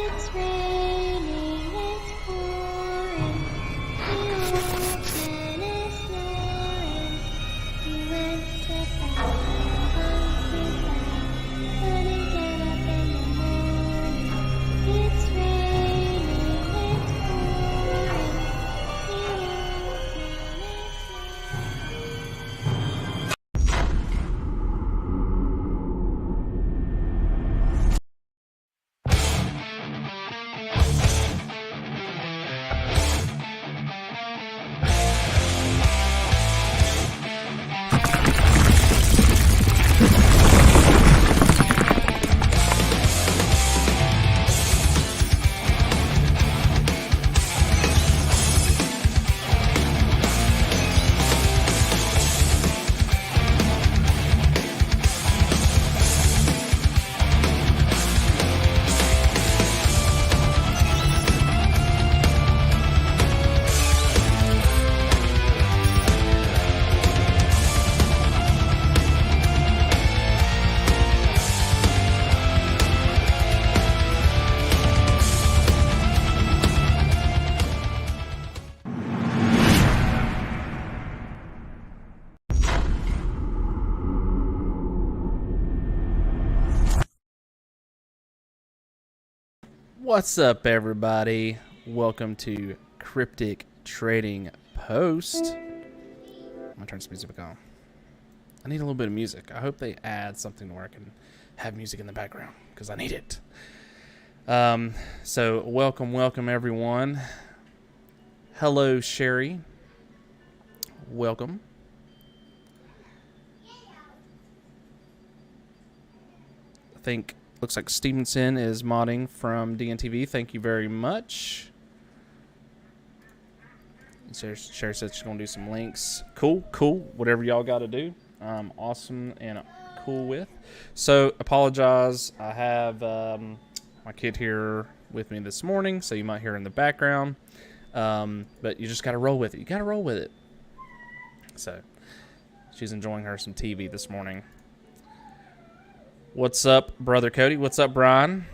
It's raining, it's pouring, the old man is snoring. He went to bed, hungry bad, couldn't get up in the morning. It's raining, it's pouring, the old man is snoring. What's up, everybody? Welcome to Cryptic Trading Post. I'm gonna turn some music back on. I need a little bit of music. I hope they add something where I can have music in the background because I need it. So welcome everyone. Hello, Sherry. Welcome. I think looks like Stevenson is modding from DNTV. Thank you very much. Sherry said she's going to do some links. Cool. Whatever y'all got to do. Awesome and cool with. So, apologize. I have my kid here with me this morning, so you might hear in the background. But you just got to roll with it. You got to roll with it. So, she's enjoying her some TV this morning. What's up, Brother Cody? What's up, Brian?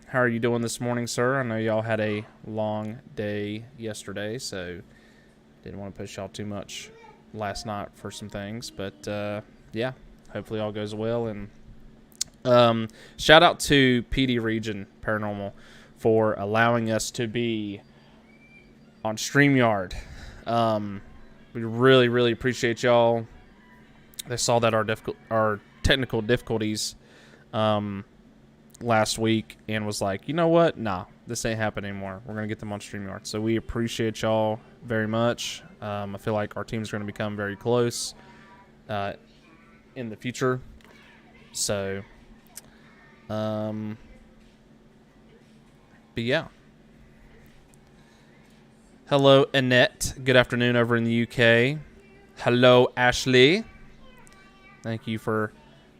How are you doing this morning, sir? I know y'all had a long day yesterday, so didn't want to push y'all too much last night for some things. But, yeah, hopefully all goes well. And shout out to PD Region Paranormal for allowing us to be on StreamYard. We really appreciate y'all. They saw that our technical difficulties last week and was like, you know what? Nah, this ain't happening anymore. We're going to get them on StreamYard. So we appreciate y'all very much. I feel like our team's going to become very close in the future. So, but yeah. Hello, Annette. Good afternoon over in the UK. Hello, Ashley. Thank you for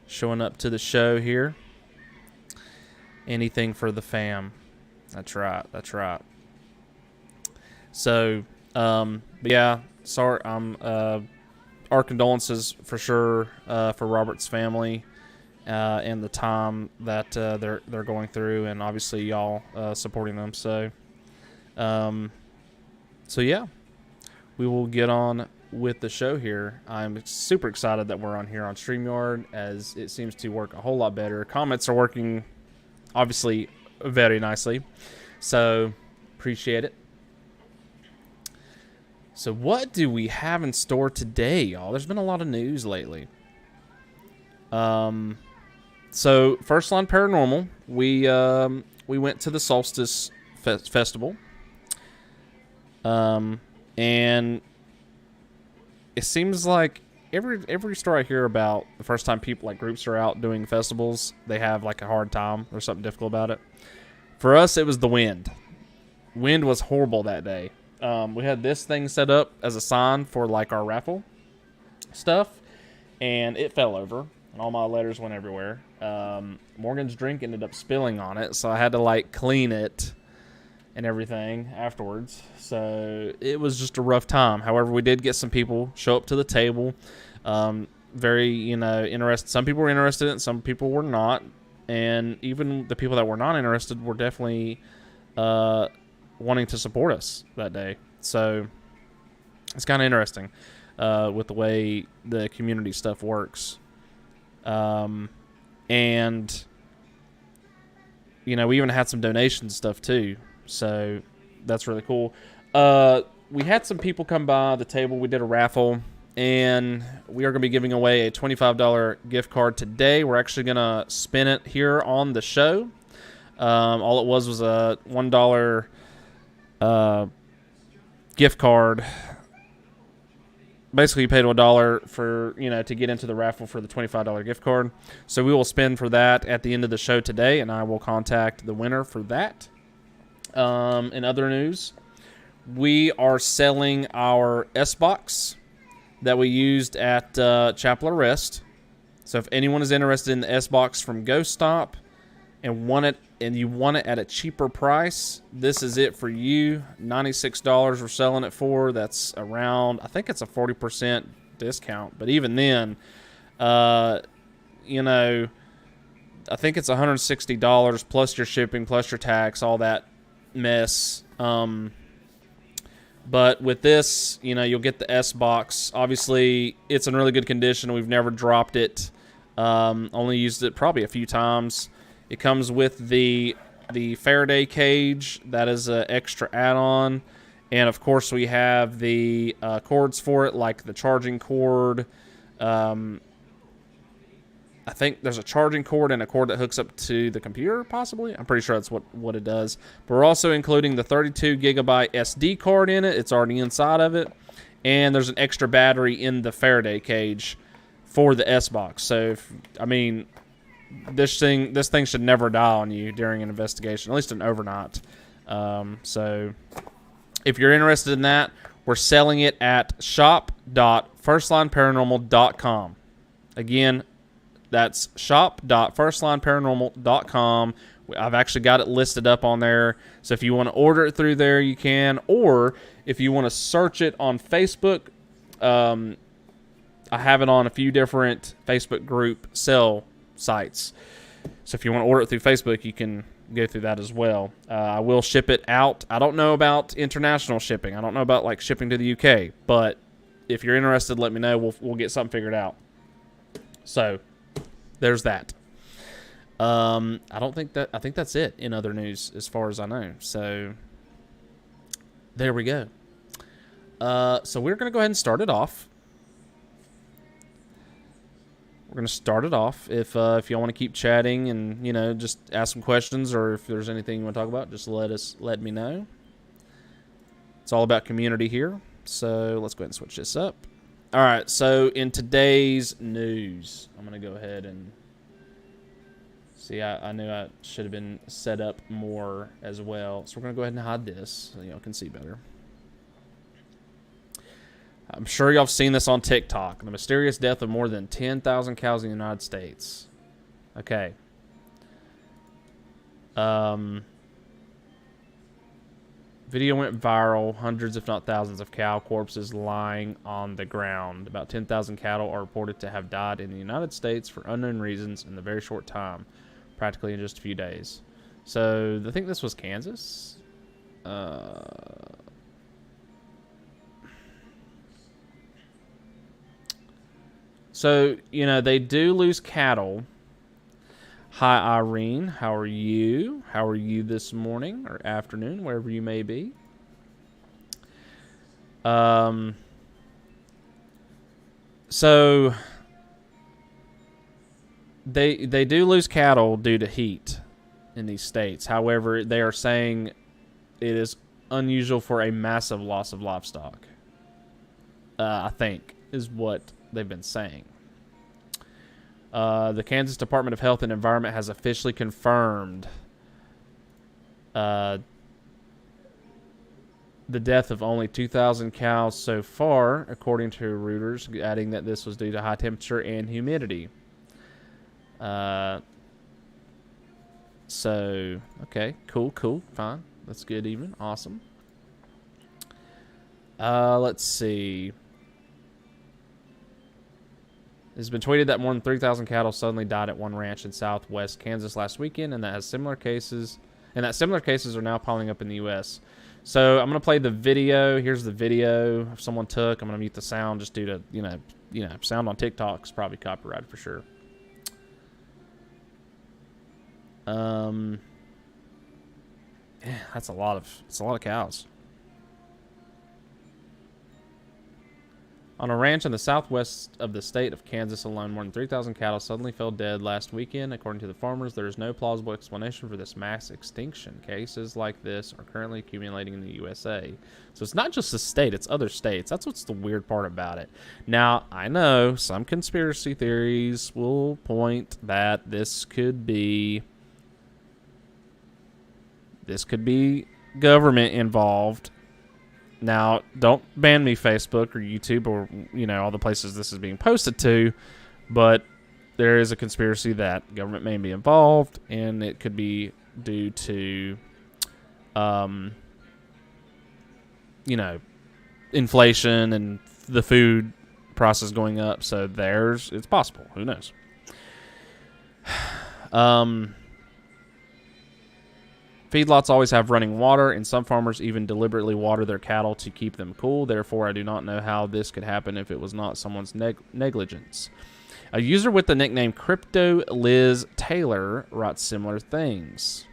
showing up to the show here. Anything for the fam. That's right. So, but yeah, sorry. Our condolences for sure for Robert's family and the time that they're going through, and obviously y'all supporting them. So, yeah, we will get on with the show here. I'm super excited that we're on here on StreamYard, as it seems to work a whole lot better. Comments are working obviously very nicely, so appreciate it. So what do we have in store today, y'all? There's been a lot of news lately. So First Line Paranormal, we went to the Solstice Festival, and it seems like every story I hear about the first time people, like groups, are out doing festivals, they have like a hard time or something difficult about it. For us, it was the wind. Wind was horrible that day. We had this thing set up as a sign for like our raffle stuff, and it fell over, and all my letters went everywhere. Morgan's drink ended up spilling on it, so I had to like clean it and everything afterwards. So it was just a rough time. However, we did get some people show up to the table. Very, interested. Some people were interested in it, some people were not. and even the people that were not interested were definitely wanting to support us that day. So it's kind of interesting with the way the community stuff works. And we even had some donations stuff too, so that's really cool. We had some people come by the table. We did a raffle, and we are going to be giving away a $25 gift card today. We're actually going to spin it here on the show. All it was a $1 gift card. Basically, you paid $1 for to get into the raffle for the $25 gift card. So we will spin for that at the end of the show today, and I will contact the winner for that. In other news, we are selling our S-Box that we used at Chapel Arrest. So if anyone is interested in the S-Box from Ghost Stop and you want it at a cheaper price, this is it for you. $96 we're selling it for. That's around, I think it's a 40% discount. But even then, I think it's $160 plus your shipping, plus your tax, all that mess. But with this, you'll get the S-Box. Obviously, it's in really good condition. We've never dropped it. Only used it probably a few times. It comes with the Faraday cage. That is an extra add-on. And, of course, we have the cords for it, like the charging cord. I think there's a charging cord and a cord that hooks up to the computer, possibly. I'm pretty sure that's what it does. But we're also including the 32 gigabyte SD card in it. It's already inside of it. And there's an extra battery in the Faraday cage for the S-Box. So, this thing should never die on you during an investigation, at least an overnight. So if you're interested in that, we're selling it at shop.firstlineparanormal.com. Again, that's shop.firstlineparanormal.com. I've actually got it listed up on there. So if you want to order it through there, you can. Or if you want to search it on Facebook, I have it on a few different Facebook group sell sites. So if you want to order it through Facebook, you can go through that as well. I will ship it out. I don't know about international shipping. I don't know about shipping to the UK. But if you're interested, let me know. We'll get something figured out. So there's that. I think that's it in other news as far as I know. So there we go. So we're going to go ahead and start it off. We're going to start it off. If y'all want to keep chatting and, just ask some questions, or if there's anything you want to talk about, just let me know. It's all about community here. So let's go ahead and switch this up. All right, so in today's news, I'm going to go ahead and see. I knew I should have been set up more as well. So we're going to go ahead and hide this so y'all can see better. I'm sure y'all have seen this on TikTok. The mysterious death of more than 10,000 cows in the United States. Okay. Video went viral. Hundreds, if not thousands, of cow corpses lying on the ground. About 10,000 cattle are reported to have died in the United States for unknown reasons in a very short time, practically in just a few days. So I think this was Kansas. So, they do lose cattle. Hi, Irene. How are you? How are you this morning or afternoon, wherever you may be? So, they do lose cattle due to heat in these states. However, they are saying it is unusual for a massive loss of livestock. I think, is what they've been saying. The Kansas Department of Health and Environment has officially confirmed the death of only 2,000 cows so far, according to Reuters, adding that this was due to high temperature and humidity. So, okay, cool, fine. That's good even. Awesome. Let's see. It's been tweeted that more than 3,000 cattle suddenly died at one ranch in southwest Kansas last weekend, and that similar cases are now piling up in the U.S. So I'm gonna play the video. Here's the video someone took. I'm gonna mute the sound just due to sound on TikTok is probably copyrighted for sure. Yeah, that's a lot of cows. On a ranch in the southwest of the state of Kansas alone, more than 3,000 cattle suddenly fell dead last weekend. According to the farmers, there is no plausible explanation for this mass extinction. Cases like this are currently accumulating in the USA. So it's not just the state, it's other states. That's what's the weird part about it. Now, I know some conspiracy theories will point that this could be government involved. Now, don't ban me, Facebook or YouTube or, all the places this is being posted to, but there is a conspiracy that government may be involved, and it could be due to, inflation and the food prices going up. So it's possible. Who knows? Feedlots always have running water, and some farmers even deliberately water their cattle to keep them cool. Therefore, I do not know how this could happen if it was not someone's negligence. A user with the nickname Crypto Liz Taylor writes similar things.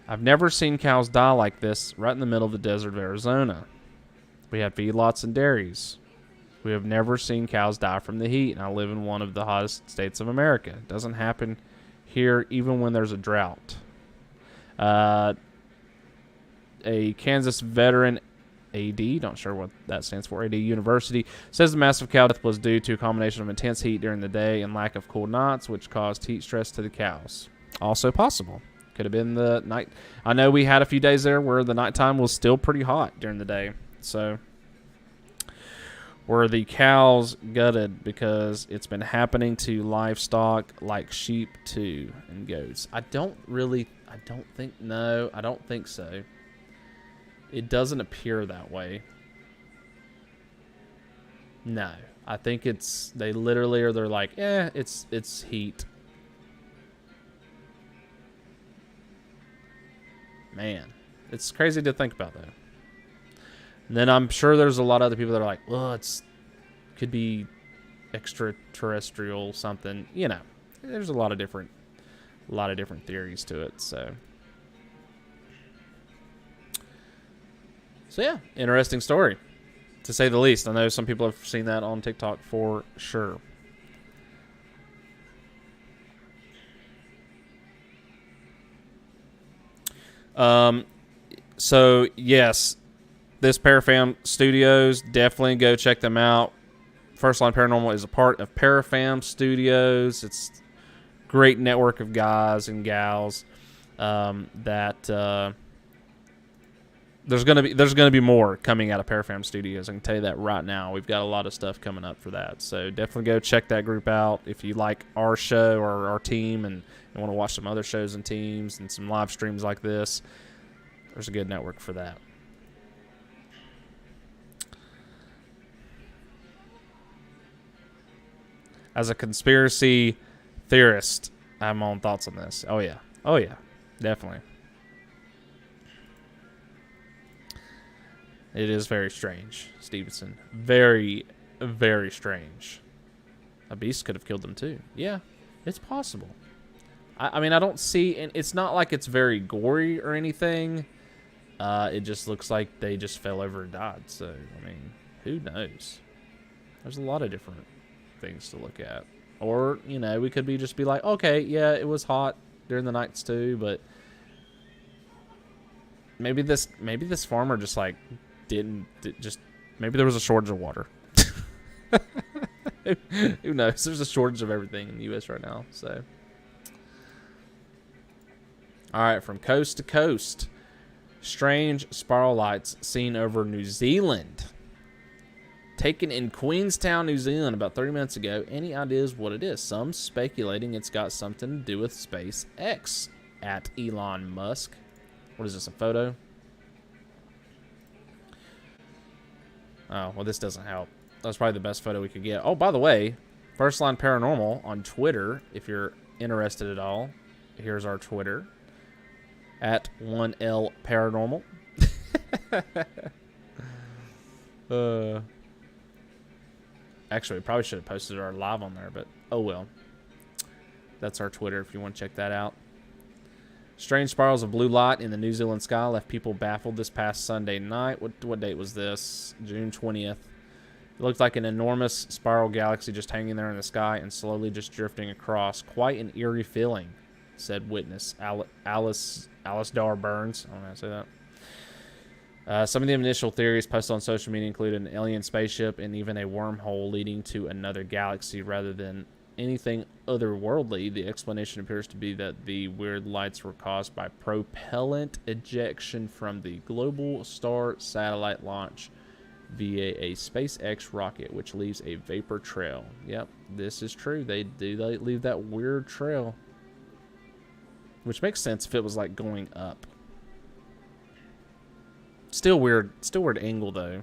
I've never seen cows die like this right in the middle of the desert of Arizona. We have feedlots and dairies. We have never seen cows die from the heat, and I live in one of the hottest states of America. It doesn't happen here even when there's a drought. A Kansas veteran, AD, not sure what that stands for, AD University, says the massive cow death was due to a combination of intense heat during the day and lack of cool nights, which caused heat stress to the cows. Also possible. Could have been the night. I know we had a few days there where the nighttime was still pretty hot during the day. So, were the cows gutted because it's been happening to livestock like sheep too and goats? I don't think so. It doesn't appear that way. No. I think they literally are, they're like, it's heat. Man, it's crazy to think about that. And then I'm sure there's a lot of other people that are like, well, could be extraterrestrial something. There's a lot of different theories to it. So yeah, interesting story, to say the least. I know some people have seen that on TikTok for sure. So yes, this Parafam Studios, definitely go check them out. First Line Paranormal is a part of Parafam Studios. It's a great network of guys and gals that there's gonna be more coming out of Parafam Studios. I can tell you that right now. We've got a lot of stuff coming up for that. So definitely go check that group out if you like our show or our team and want to watch some other shows and teams and some live streams like this. There's a good network for that. As a conspiracy theorist, I have my own thoughts on this. Oh yeah, definitely. It is very strange, Stevenson. Very, very strange. A beast could have killed them too. Yeah, it's possible. I mean, I don't see, and it's not like it's very gory or anything. It just looks like they just fell over and died. So, I mean, who knows? There's a lot of different things to look at. Or, we could just be like, okay, yeah, it was hot during the nights too, but maybe this farmer just like maybe there was a shortage of water. Who knows? There's a shortage of everything in the U.S. right now. So, all right, from coast to coast, strange spiral lights seen over New Zealand. Taken in Queenstown, New Zealand about 30 minutes ago. Any ideas what it is? Some speculating it's got something to do with SpaceX at Elon Musk. What is this, a photo? Oh, well, this doesn't help. That's probably the best photo we could get. Oh, by the way, First Line Paranormal on Twitter, if you're interested at all. Here's our Twitter. At 1L Paranormal. Actually, we probably should have posted our live on there, but oh well. That's our Twitter if you want to check that out. Strange spirals of blue light in the New Zealand sky left people baffled this past Sunday night. What date was this? June 20th. It looked like an enormous spiral galaxy just hanging there in the sky and slowly just drifting across. Quite an eerie feeling, said witness Alice Dar Burns. I don't know how to say that. Some of the initial theories posted on social media included an alien spaceship and even a wormhole leading to another galaxy rather than anything otherworldly. The explanation appears to be that the weird lights were caused by propellant ejection from the Global Star satellite launch via a SpaceX rocket, which leaves a vapor trail. Yep, this is true. They leave that weird trail. Which makes sense if it was like going up. Still weird angle though.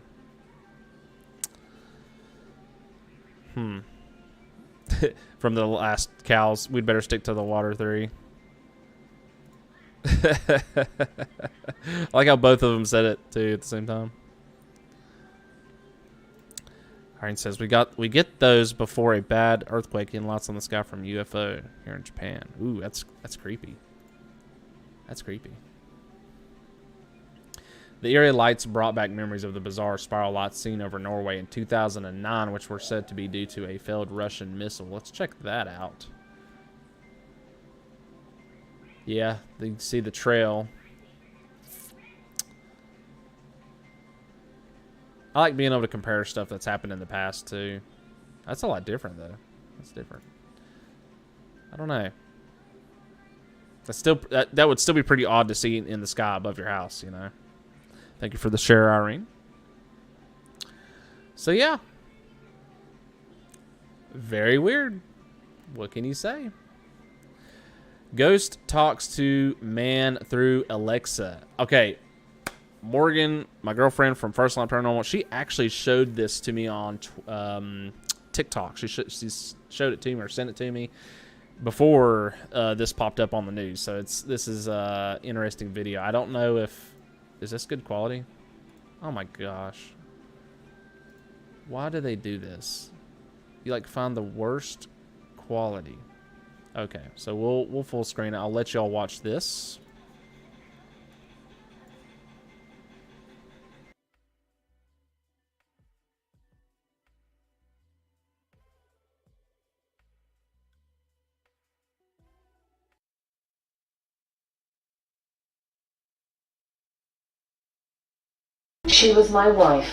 From the last cows, we'd better stick to the water theory. I like how both of them said it too at the same time. Irene says we get those before a bad earthquake and lots on the sky from UFO here in Japan. Ooh, that's creepy. That's creepy. The eerie lights brought back memories of the bizarre spiral lights seen over Norway in 2009, which were said to be due to a failed Russian missile. Let's check that out. Yeah, you can see the trail. I like being able to compare stuff that's happened in the past, too. That's a lot different, though. That's different. I don't know. That's still, that would still be pretty odd to see in the sky above your house, you know. Thank you for the share, Irene. So, yeah. Very weird. What can you say? Ghost talks to man through Alexa. Okay. Morgan, my girlfriend from First Line Paranormal, she actually showed this to me on TikTok. She showed it to me or sent it to me before this popped up on the news. So this is an interesting video. I don't know if... Is this good quality? Oh my gosh. Why do they do this? You like find the worst quality. Okay, so we'll full screen it. I'll let y'all watch this. She was my wife.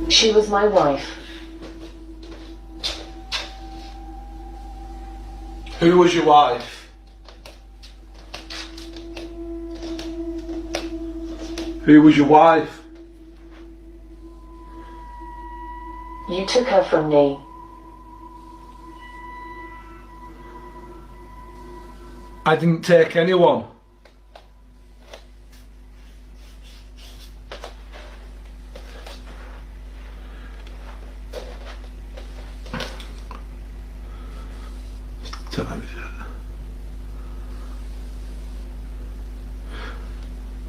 She was my wife. Who was your wife? Who was your wife? You took her from me. I didn't take anyone.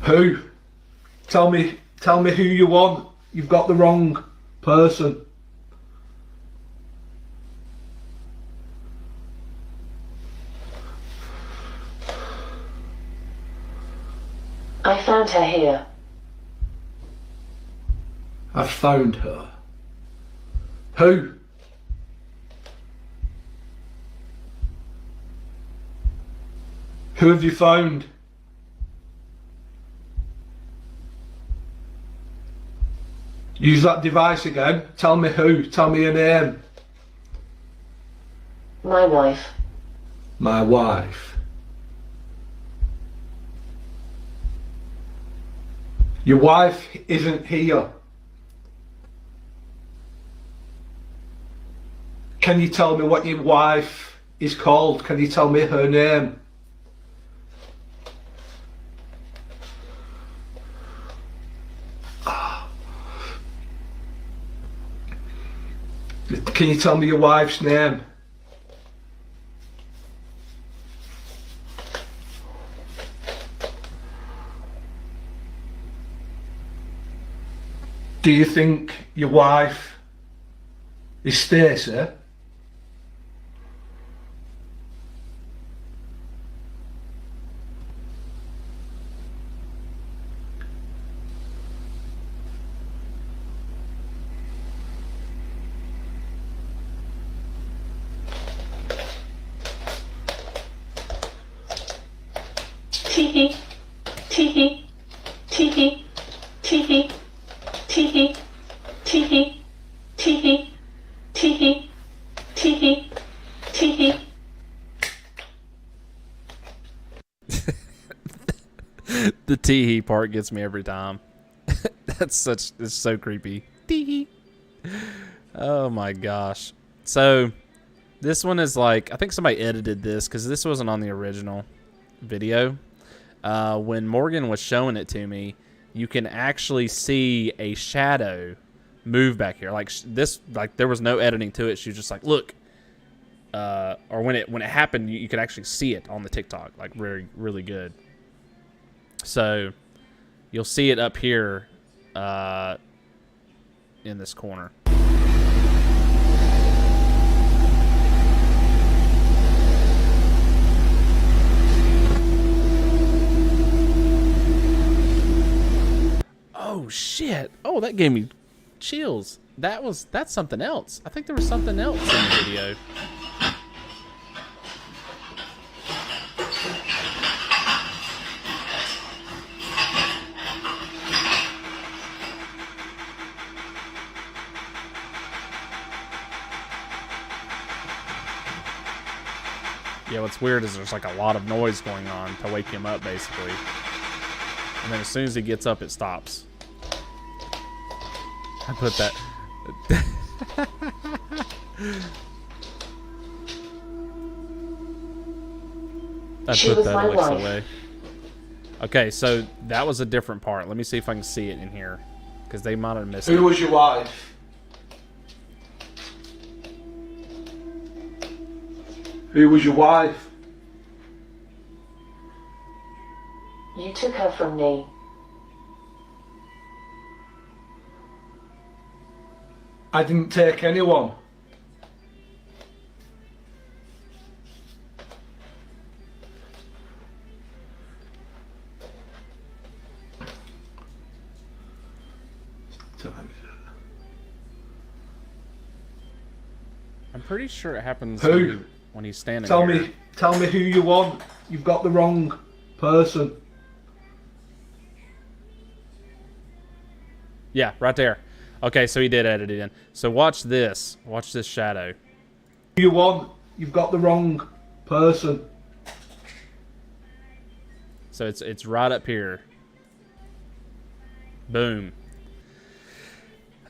Who? Tell me who you want. You've got the wrong person. I found her here. I found her. Who? Who have you found? Use that device again. Tell me who. Tell me your name. My wife. My wife. Your wife isn't here. Can you tell me what your wife is called? Can you tell me her name? Can you tell me your wife's name? Do you think your wife is Stacey? Teehee, teehee, teehee, teehee, teehee, teehee, teehee, teehee, teehee, teehee. The tee-hee part gets me every time. It's so creepy. Tee-hee. Oh my gosh. So this one is like, I think somebody edited this because this wasn't on the original video. When Morgan was showing it to me, you can actually see a shadow move back here. Like this, like there was no editing to it. She was just like, look. Or when it happened, you could actually see it on the TikTok, like really good. So you'll see it up here in this corner. Oh shit! Oh, that gave me chills. That's something else. I think there was something else in the video. Yeah, what's weird is there's like a lot of noise going on to wake him up, basically. And then as soon as he gets up, it stops. I put that... She was my Alexa wife. away. Okay, so that was a different part. Let me see if I can see it in here. Because they might have missed it. Who was your wife? Who was your wife? You took her from me. I didn't take anyone. I'm pretty sure it happens Who? when he's standing Tell here. me who you want. You've got the wrong person. Yeah, right there. Okay, so he did edit it in. So watch this. Watch this shadow. Who you want? You've got the wrong person. So it's right up here. Boom.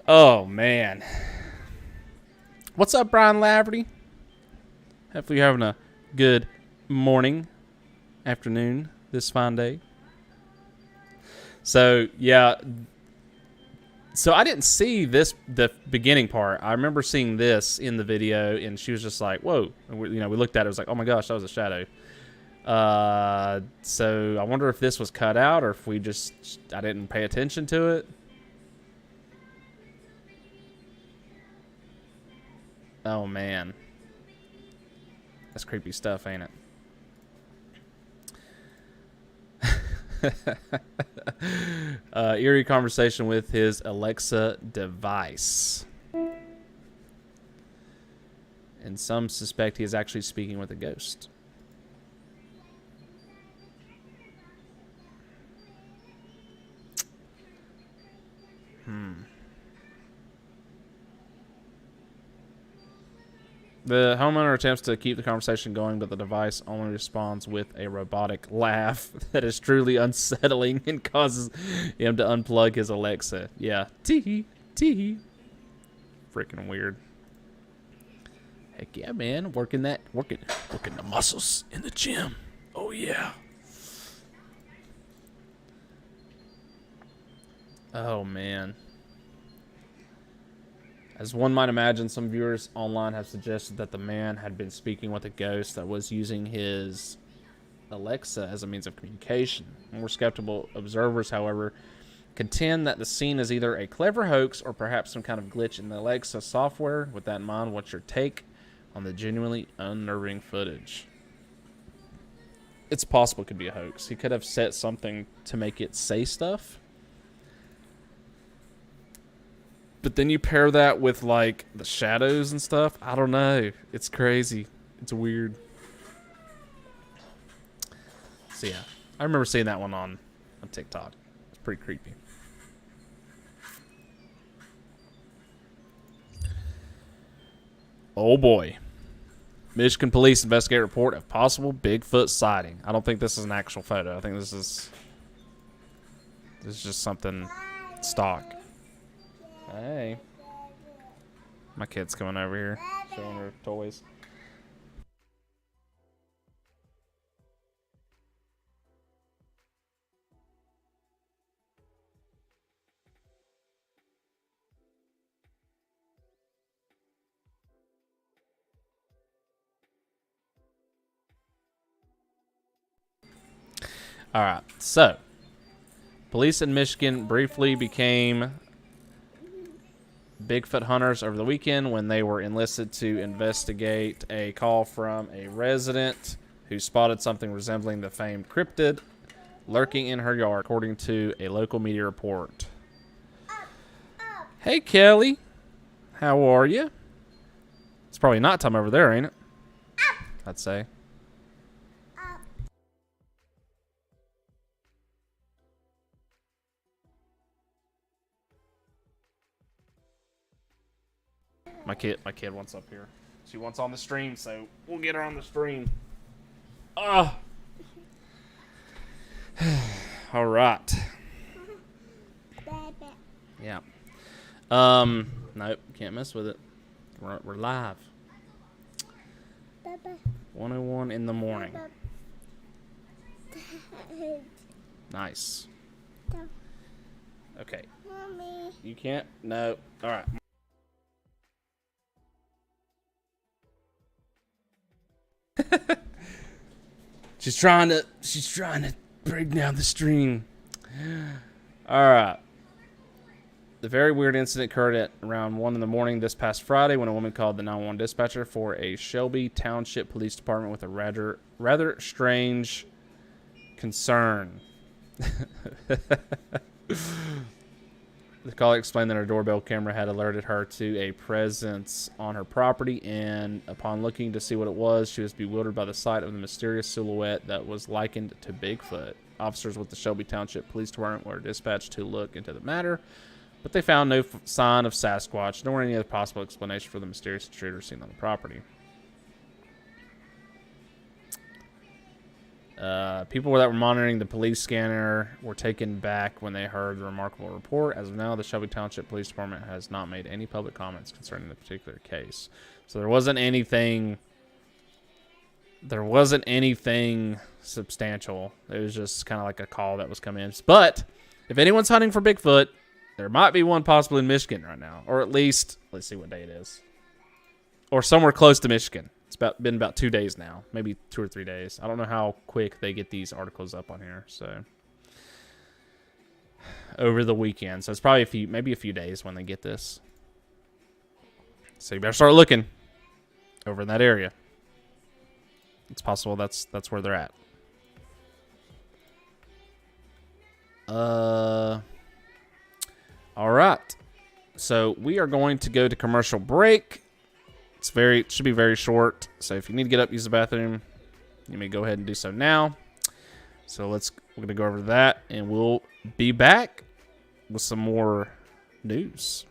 Oh man. What's up, Brian Laverty? Hopefully you're having a good morning, afternoon, this fine day. So yeah. So I didn't see the beginning part. I remember seeing this in the video, and she was just like, "Whoa!" And we looked at it. It was like, "Oh my gosh, that was a shadow." So I wonder if this was cut out, or if I didn't pay attention to it. Oh man, that's creepy stuff, ain't it? Eerie conversation with his Alexa device. And some suspect he is actually speaking with a ghost. The homeowner attempts to keep the conversation going, but the device only responds with a robotic laugh that is truly unsettling and causes him to unplug his Alexa. Yeah. Tee-hee. Tee-hee. Freaking weird. Heck yeah, man. Working the muscles in the gym. Oh, yeah. Oh, man. As one might imagine, some viewers online have suggested that the man had been speaking with a ghost that was using his Alexa as a means of communication. More skeptical observers, however, contend that the scene is either a clever hoax or perhaps some kind of glitch in the Alexa software. With that in mind, what's your take on the genuinely unnerving footage? It's possible it could be a hoax. He could have set something to make it say stuff. But then you pair that with, like, the shadows and stuff. I don't know. It's crazy. It's weird. So, yeah. I remember seeing that one on TikTok. It's pretty creepy. Oh, boy. Michigan police investigate report of possible Bigfoot sighting. I don't think this is an actual photo. I think this is just something stock. Hey. My kid's coming over here, showing her toys. All right, so police in Michigan briefly became Bigfoot hunters over the weekend when they were enlisted to investigate a call from a resident who spotted something resembling the famed cryptid lurking in her yard, according to a local media report. Hey, Kelly. How are you? It's probably night time over there, ain't it? I'd say. My kid wants up here. She wants on the stream, so we'll get her on the stream. Ah. All right. Yeah. Nope, can't mess with it. We're live. 1:01 in the morning. Nice. Okay. Mommy. You can't? No. All right. She's trying to break down the stream. All right. The very weird incident occurred at around 1 in the morning this past Friday when a woman called the 911 dispatcher for a Shelby Township Police Department with a rather strange concern. The caller explained that her doorbell camera had alerted her to a presence on her property, and upon looking to see what it was, she was bewildered by the sight of the mysterious silhouette that was likened to Bigfoot. Officers with the Shelby Township Police Department were dispatched to look into the matter, but they found no sign of Sasquatch, nor any other possible explanation for the mysterious intruder seen on the property. People that were monitoring the police scanner were taken back when they heard the remarkable report. As of now, the Shelby Township Police Department has not made any public comments concerning the particular case. So there wasn't anything substantial. It was just kind of like a call that was coming in. But if anyone's hunting for Bigfoot, there might be one possible in Michigan right now, or at least, let's see what day it is, or somewhere close to Michigan. It's been about 2 days now, maybe 2 or 3 days. I don't know how quick they get these articles up on here. So over the weekend, so it's probably maybe a few days when they get this. So you better start looking over in that area. It's possible that's where they're at. All right. So we are going to go to commercial break. It should be very short. So if you need to get up, use the bathroom, you may go ahead and do so now. So we're going to go over that, and we'll be back with some more news.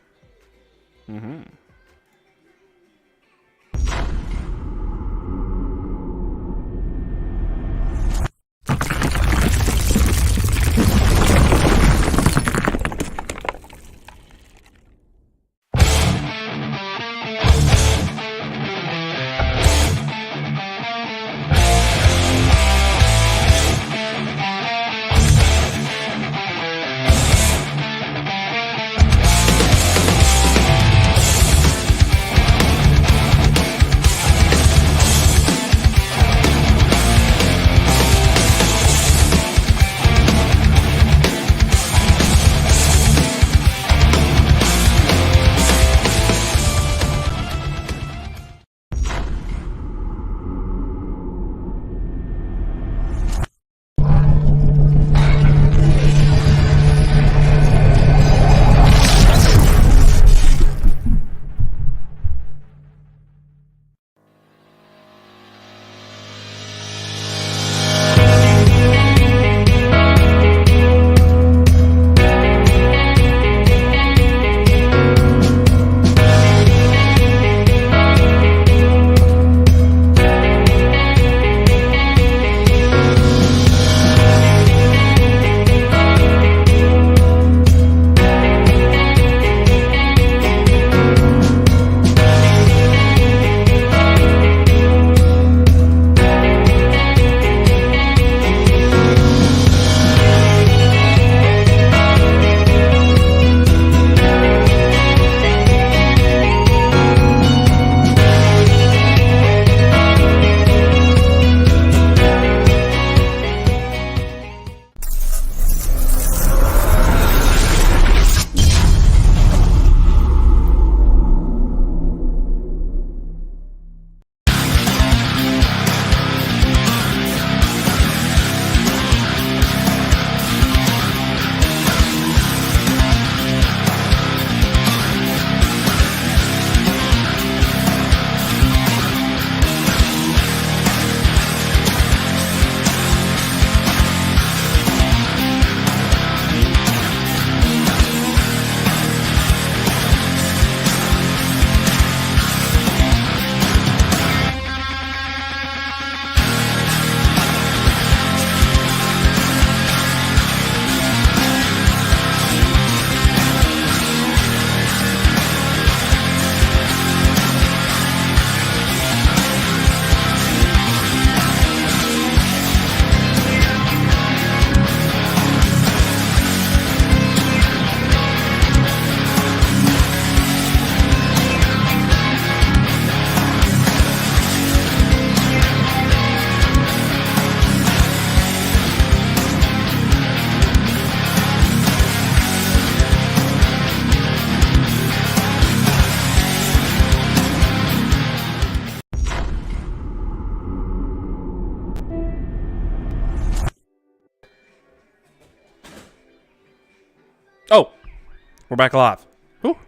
We're back live. Whew.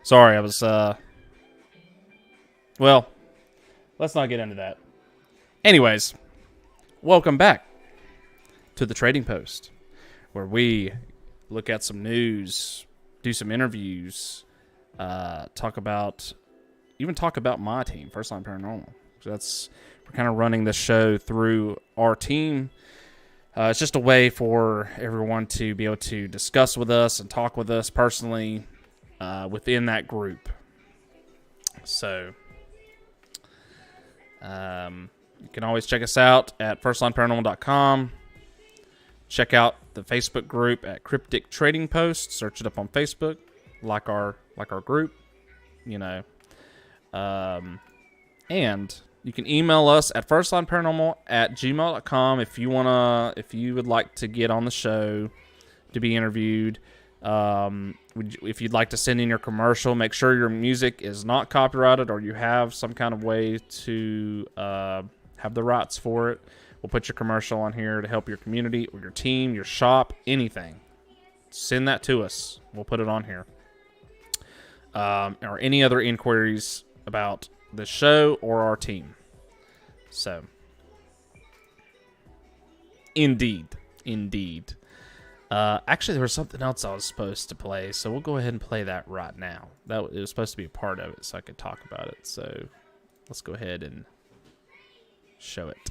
Sorry, I was, well, let's not get into that. Anyways, welcome back to the Trading Post, where we look at some news, do some interviews, talk about my team, First Line Paranormal. So we're kind of running the show through our team. It's just a way for everyone to be able to discuss with us and talk with us personally within that group. So you can always check us out at firstlineparanormal.com. Check out the Facebook group at Cryptic Trading Post. Search it up on Facebook, like our group, you know. And you can email us at firstlineparanormal@gmail.com if you would like to get on the show to be interviewed. If you'd like to send in your commercial, make sure your music is not copyrighted or you have some kind of way to have the rights for it. We'll put your commercial on here to help your community or your team, your shop, anything. Send that to us. We'll put it on here. Or any other inquiries about the show or our team. So, indeed. Actually, there was something else I was supposed to play, so we'll go ahead and play that right now. It was supposed to be a part of it, so I could talk about it. So, let's go ahead and show it.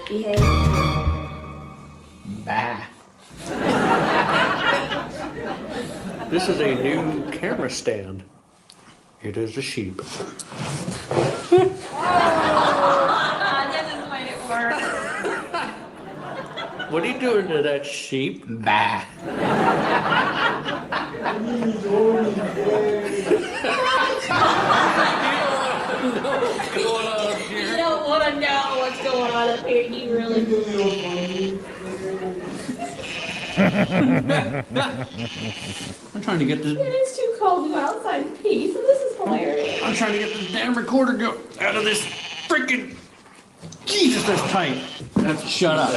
Behave. Bah. This is a new camera stand. It is a sheep. This is when it works. What are you doing to that sheep? Bah. You don't want to know what's going on up here. You really do. I'm trying to get this. It is too cold to go outside and pee, so this is hilarious. I'm trying to get this damn recorder out of this freaking. Jesus, that's tight. Shut up.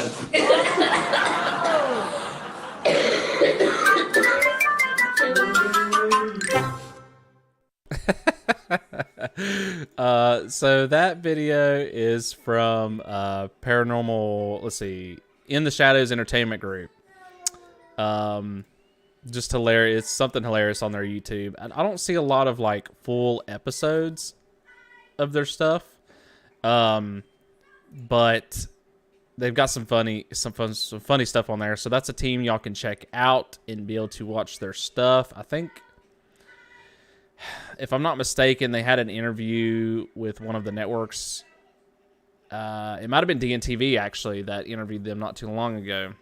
So that video is from Paranormal, let's see, In the Shadows Entertainment Group. Just hilarious. It's something hilarious on their YouTube. And I don't see a lot of like full episodes of their stuff. But they've got some funny stuff on there. So that's a team y'all can check out and be able to watch their stuff. I think, if I'm not mistaken, they had an interview with one of the networks. It might have been DNTV actually that interviewed them not too long ago.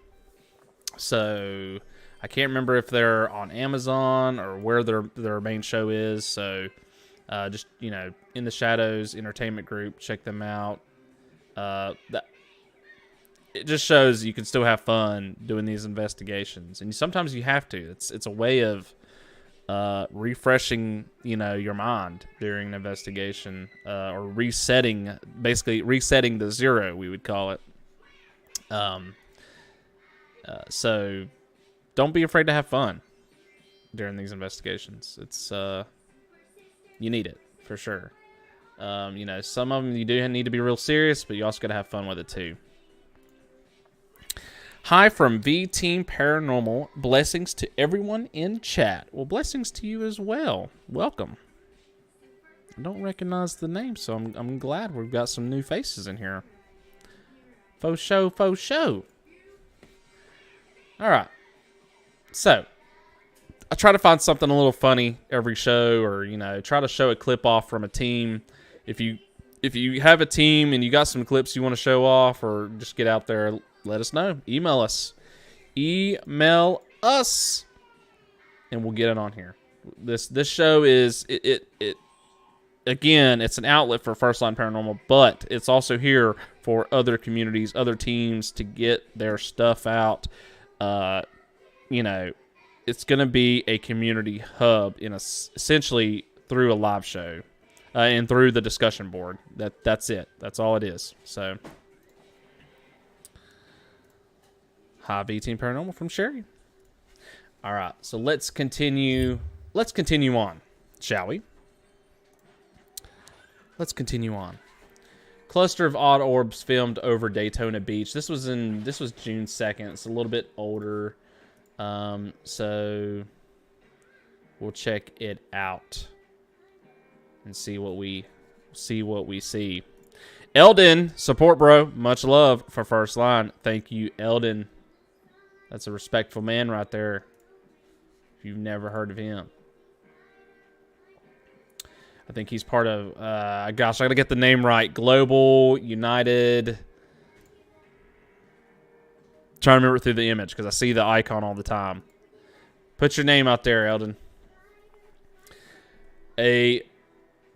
So I can't remember if they're on Amazon or where their main show is. So just, you know, In the Shadows Entertainment Group, check them out. It just shows you can still have fun doing these investigations, and sometimes you have to. It's a way of refreshing, you know, your mind during an investigation, or resetting the zero, we would call it. So don't be afraid to have fun during these investigations. It's you need it for sure. You know, some of them you do need to be real serious, but you also got to have fun with it too. Hi from V Team Paranormal. Blessings to everyone in chat. Well, blessings to you as well. Welcome. I don't recognize the name, so I'm glad we've got some new faces in here. Faux show. All right. So, I try to find something a little funny every show, or, you know, try to show a clip off from a team. If you have a team and you got some clips you want to show off, or just get out there, let us know. Email us, and we'll get it on here. This show is it again. It's an outlet for First Line Paranormal, but it's also here for other communities, other teams to get their stuff out. You know, it's going to be a community hub essentially through a live show. And through the discussion board. That's it. That's all it is. So, Hi, V-Team Paranormal from Sherry. All right, so let's continue. Let's continue on, shall we? Let's continue on. Cluster of odd orbs filmed over Daytona Beach. This was June 2nd. It's a little bit older. So we'll check it out and see what we see. Eldon, support bro. Much love for First Line. Thank you, Eldon. That's a respectful man right there. If you've never heard of him. I think he's part of, gosh, I gotta get the name right. Global United. Trying to remember through the image because I see the icon all the time. Put your name out there, Eldon. A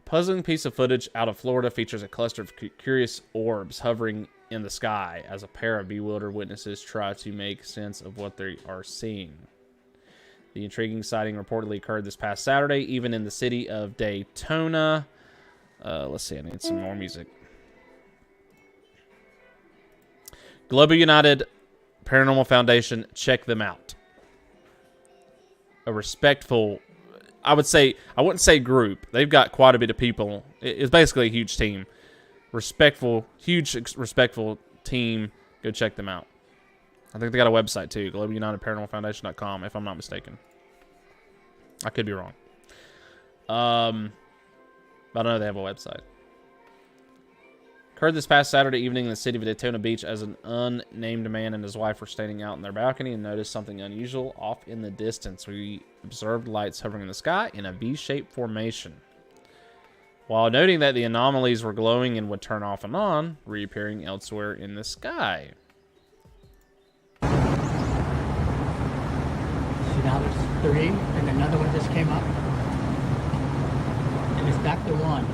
puzzling piece of footage out of Florida features a cluster of curious orbs hovering in the sky as a pair of bewildered witnesses try to make sense of what they are seeing. The intriguing sighting reportedly occurred this past Saturday, even in the city of Daytona. Let's see, I need some more music. Global United Paranormal Foundation, check them out. A respectful, I wouldn't say group. They've got quite a bit of people. It's basically a huge team. Huge respectful team. Go check them out. I think they got a website too, globalunitedparanormalfoundation.com, if I'm not mistaken. I could be wrong. But I know they have a website. Occurred this past Saturday evening in the city of Daytona Beach as an unnamed man and his wife were standing out in their balcony and noticed something unusual off in the distance. We observed lights hovering in the sky in a V-shaped formation. While noting that the anomalies were glowing and would turn off and on, reappearing elsewhere in the sky. Now there's 3, and another one just came up. And it's back to 1.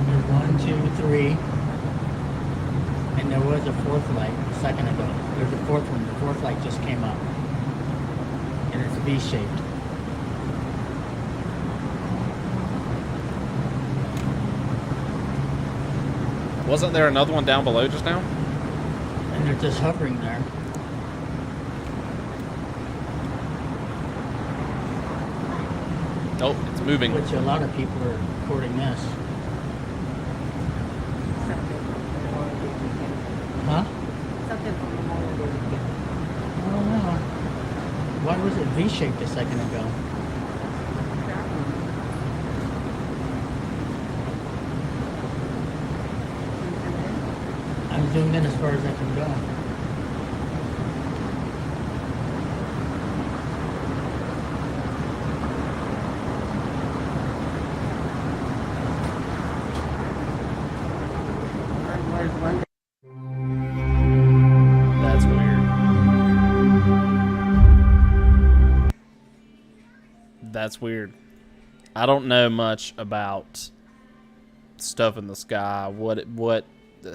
There's 1, 2, 3. And there was a 4th light a second ago. There's a 4th one. The 4th light just came up. And it's V-shaped. Wasn't there another one down below just now? And they're just hovering there. Oh, it's moving. Which a lot of people are recording this. Huh? I don't know. Why was it V-shaped a second ago? I'm zoomed in as far as I can go. That's weird. That's weird. I don't know much about stuff in the sky,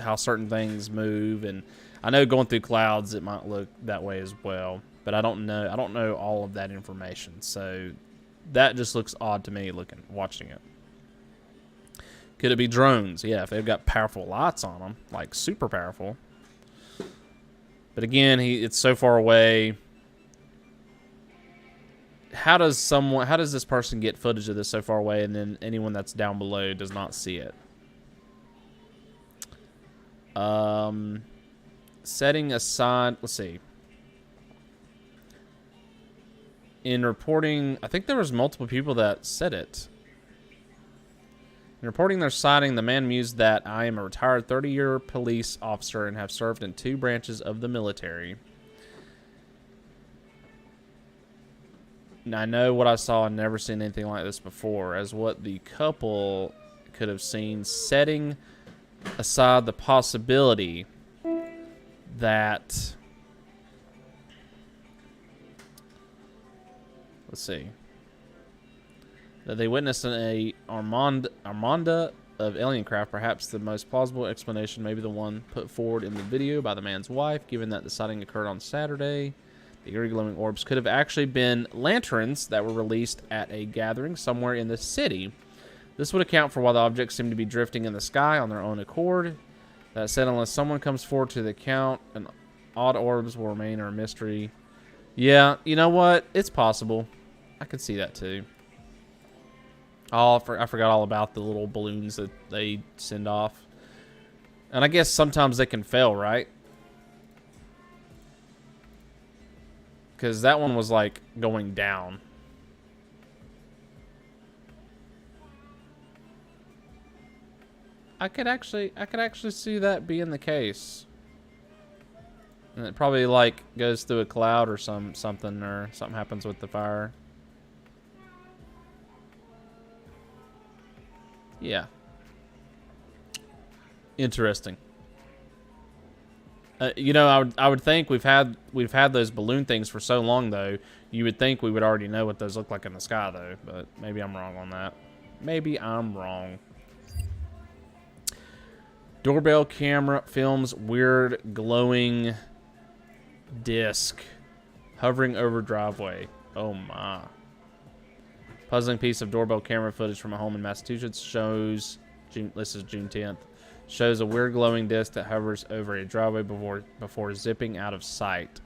how certain things move, and I know going through clouds it might look that way as well, but I don't know all of that information. So that just looks odd to me watching it. Could it be drones? Yeah, if they've got powerful lights on them, like super powerful. But again, it's so far away. How does this person get footage of this so far away, and then anyone that's down below does not see it? Setting aside, let's see. In reporting, I think there was multiple people that said it. In reporting their sighting, the man mused that I am a retired 30-year police officer and have served in 2 branches of the military. Now, I know what I saw and never seen anything like this before, as what the couple could have seen, setting aside the possibility that, let's see, that they witnessed a armada of alien craft. Perhaps the most plausible explanation may be the one put forward in the video by the man's wife, given that the sighting occurred on Saturday. The eerie glowing orbs could have actually been lanterns that were released at a gathering somewhere in the city. This would account for why the objects seem to be drifting in the sky on their own accord. That said, unless someone comes forward to the account, and odd orbs will remain a mystery. Yeah, you know what? It's possible. I could see that too. Oh, I forgot all about the little balloons that they send off. And I guess sometimes they can fail, right? Because that one was like going down. I could actually see that being the case. And it probably like goes through a cloud or something or something happens with the fire. Yeah. Interesting. You know, I would think we've had those balloon things for so long though. You would think we would already know what those look like in the sky though, but maybe I'm wrong on that. Maybe I'm wrong. Doorbell camera films weird glowing disc hovering over driveway. Oh my. Puzzling piece of doorbell camera footage from a home in Massachusetts shows, this is June 10th, shows a weird glowing disc that hovers over a driveway before zipping out of sight.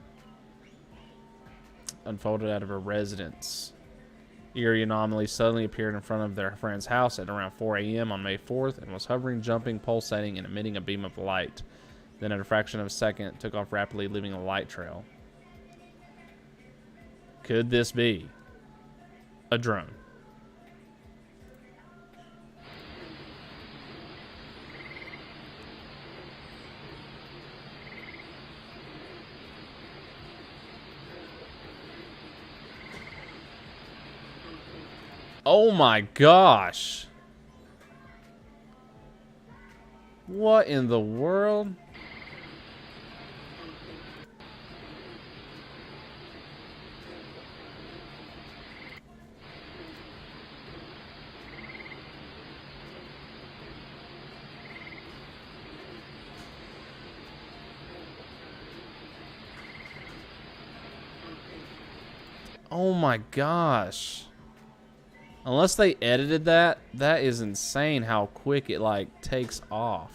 Unfolded out of a residence. Eerie anomaly suddenly appeared in front of their friend's house at around 4 a.m. on May 4th and was hovering, jumping, pulsating, and emitting a beam of light. Then at a fraction of a second, it took off rapidly, leaving a light trail. Could this be a drone? Oh my gosh. What in the world? Oh my gosh. Unless they edited that, that is insane how quick it like takes off.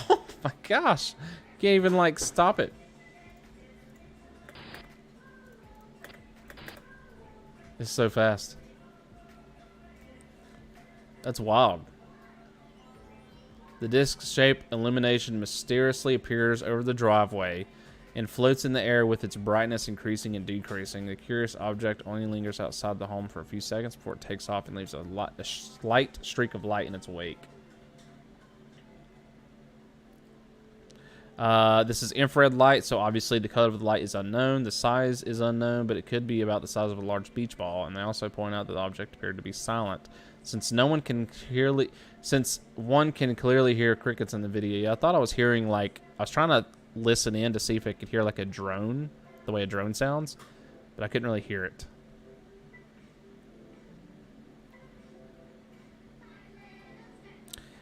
Oh my gosh. Can't even like stop it. It's so fast. That's wild. The disc-shaped illumination mysteriously appears over the driveway and floats in the air with its brightness increasing and decreasing. The curious object only lingers outside the home for a few seconds before it takes off and leaves a slight streak of light in its wake. This is infrared light, so obviously the color of the light is unknown. The size is unknown, but it could be about the size of a large beach ball. And they also point out that the object appeared to be silent. Since one can clearly hear crickets in the video. Yeah, I thought I was hearing like, I was trying to listen in to see if I could hear like a drone, the way a drone sounds, but I couldn't really hear it.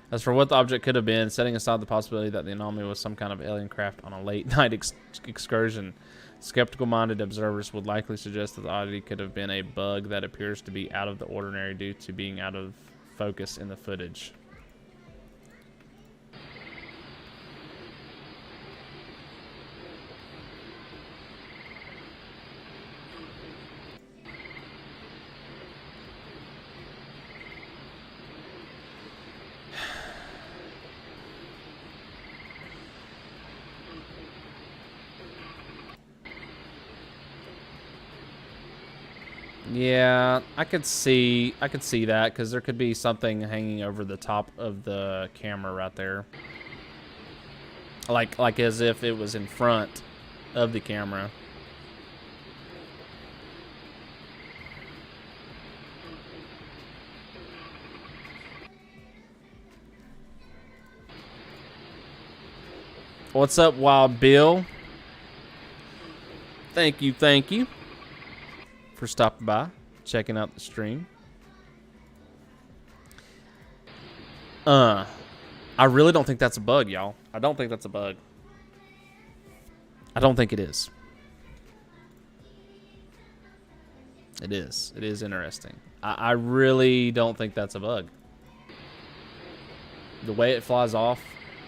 As for what the object could have been, setting aside the possibility that the anomaly was some kind of alien craft on a late-night excursion, skeptical-minded observers would likely suggest that the oddity could have been a bug that appears to be out of the ordinary due to being out of focus in the footage. Yeah, I could see that because there could be something hanging over the top of the camera right there, like as if it was in front of the camera. What's up, Wild Bill? Thank you for stopping by, checking out the stream. I really don't think that's a bug, y'all. I don't think that's a bug. I don't think it is. It is. It is interesting. I really don't think that's a bug. The way it flies off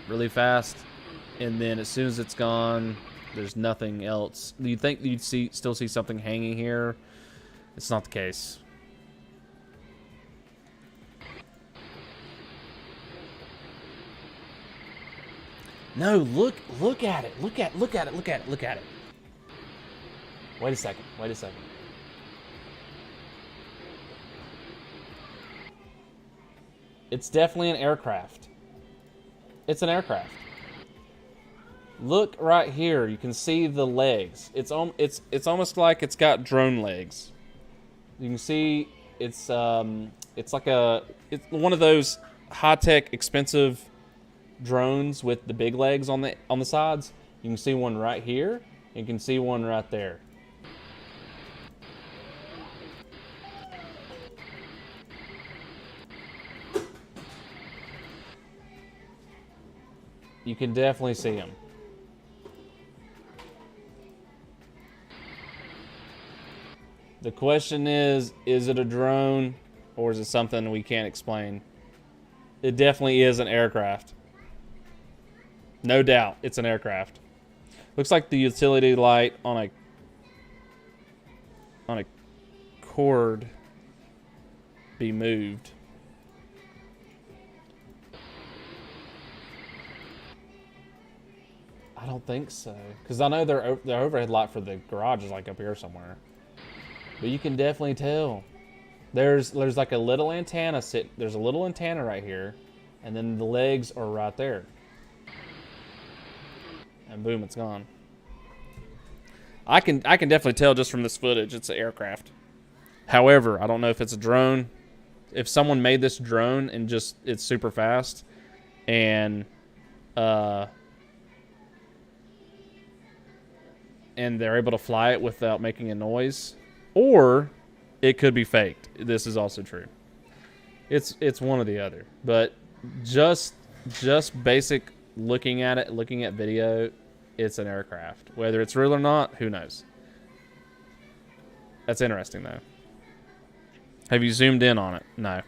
really fast, and then as soon as it's gone, there's nothing else. You'd think you'd still see something hanging here. It's not the case. No, look at it. Look at it. Wait a second. It's definitely an aircraft. It's an aircraft. Look right here. You can see the legs. It's almost like it's got drone legs. You can see it's one of those high-tech, expensive drones with the big legs on the sides. You can see one right here. And you can see one right there. You can definitely see them. The question is it a drone or is it something we can't explain? It definitely is an aircraft. No doubt, it's an aircraft. Looks like the utility light on a cord be moved. I don't think so, because I know their overhead light for the garage is like up here somewhere. But you can definitely tell. There's like a little antenna there's a little antenna right here, and then the legs are right there. And boom, it's gone. I can definitely tell just from this footage it's an aircraft. However, I don't know if it's a drone. If someone made this drone and just it's super fast and they're able to fly it without making a noise, or it could be faked. This is also true. It's one or the other. But just basic looking at video, it's an aircraft. Whether it's real or not, who knows? That's interesting though. Have you zoomed in on it? No.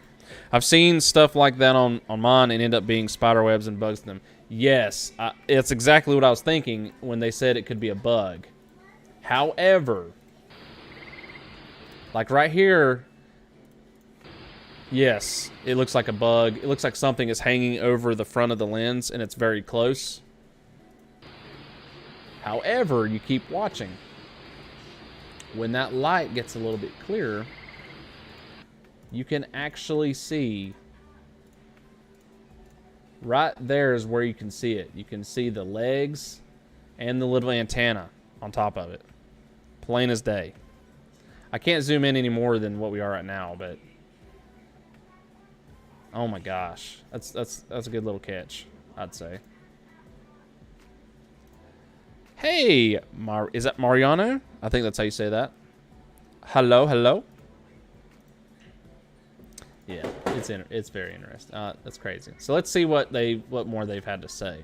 I've seen stuff like that on mine and end up being spider webs and bugs in them. Yes, it's exactly what I was thinking when they said it could be a bug. However, like right here, yes, it looks like a bug. It looks like something is hanging over the front of the lens and it's very close. However, you keep watching. When that light gets a little bit clearer, you can actually see right there is where you can see it. You can see the legs and the little antenna on top of it. Plain as day. I can't zoom in any more than what we are right now, but oh my gosh. That's a good little catch, I'd say. Hey, is that Mariano? I think that's how you say that. Hello. Yeah, it's very interesting. That's crazy. So let's see what more they've had to say.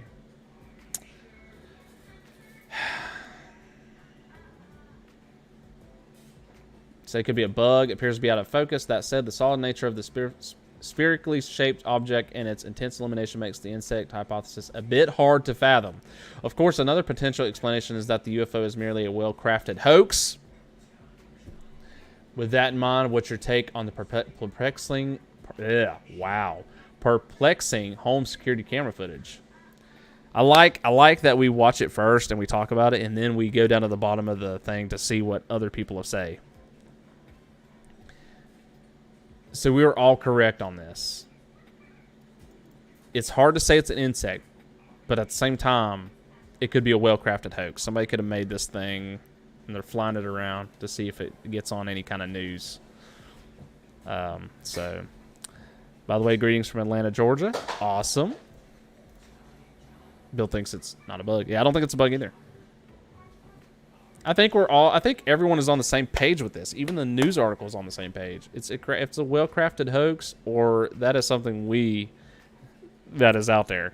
So it could be a bug. It appears to be out of focus. That said, the solid nature of the spherically shaped object and its intense illumination makes the insect hypothesis a bit hard to fathom. Of course, another potential explanation is that the UFO is merely a well-crafted hoax. With that in mind, what's your take on the perplexing home security camera footage? I like that we watch it first and we talk about it, and then we go down to the bottom of the thing to see what other people say. So we were all correct on this. It's hard to say it's an insect, but at the same time, it could be a well-crafted hoax. Somebody could have made this thing, and they're flying it around to see if it gets on any kind of news. So, by the way, greetings from Atlanta, Georgia. Awesome. Bill thinks it's not a bug. Yeah, I don't think it's a bug either. I think everyone is on the same page with this. Even the news article is on the same page. It's a well-crafted hoax, or that is something that is out there.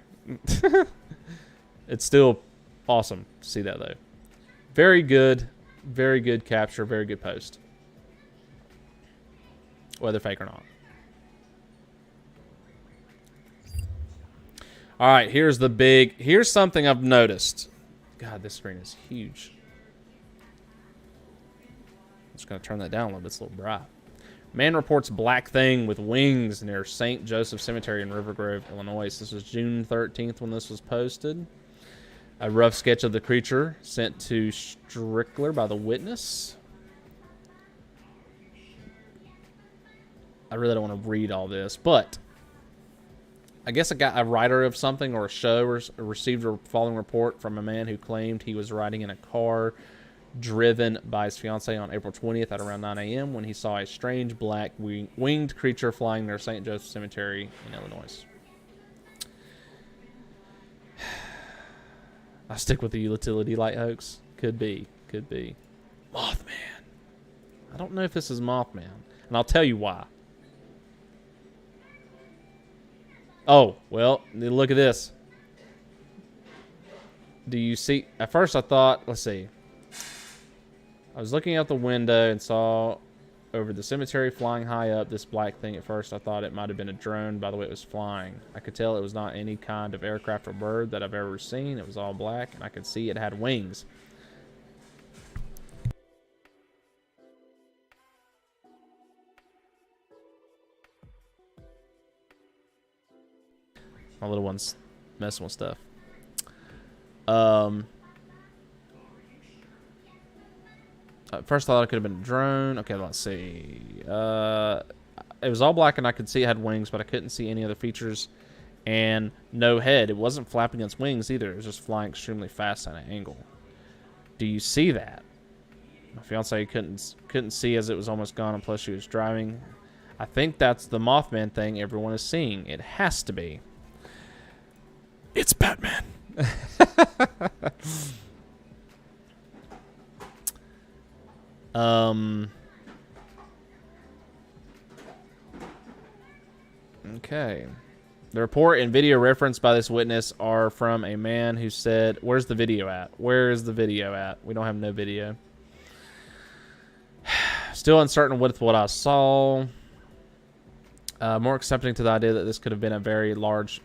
It's still awesome to see that, though. Very good capture, very good post. whether fake or not. All right, here's something I've noticed. God, this screen is huge. I'm just going to turn that down a little bit. It's a little bright. Man reports black thing with wings near St. Joseph Cemetery in River Grove, Illinois. This was June 13th when this was posted. A rough sketch of the creature sent to Strickler by the witness. I really don't want to read all this, but I guess a writer of something or a show received a following report from a man who claimed he was riding in a car driven by his fiancée on April 20th at around 9 a.m. when he saw a strange black winged creature flying near St. Joseph Cemetery in Illinois. I stick with the utility light hoax. Could be. Mothman. I don't know if this is Mothman, and I'll tell you why. Oh, well, look at this. Do you see? At first I thought, let's see. I was looking out the window and saw over the cemetery flying high up this black thing. At first I thought it might have been a drone by the way it was flying. I could tell it was not any kind of aircraft or bird that I've ever seen. It was all black, and I could see it had wings. My little one's messing with stuff. At first I thought it could have been a drone. Okay, let's see. It was all black and I could see it had wings, but I couldn't see any other features. And no head. It wasn't flapping its wings either. It was just flying extremely fast at an angle. Do you see that? My fiance couldn't see as it was almost gone, and plus she was driving. I think that's the Mothman thing everyone is seeing. It has to be. It's Batman. Okay. The report and video referenced by this witness are from a man who said, where's the video at? Where is the video at? We don't have no video. Still uncertain with what I saw. More accepting to the idea that this could have been a very large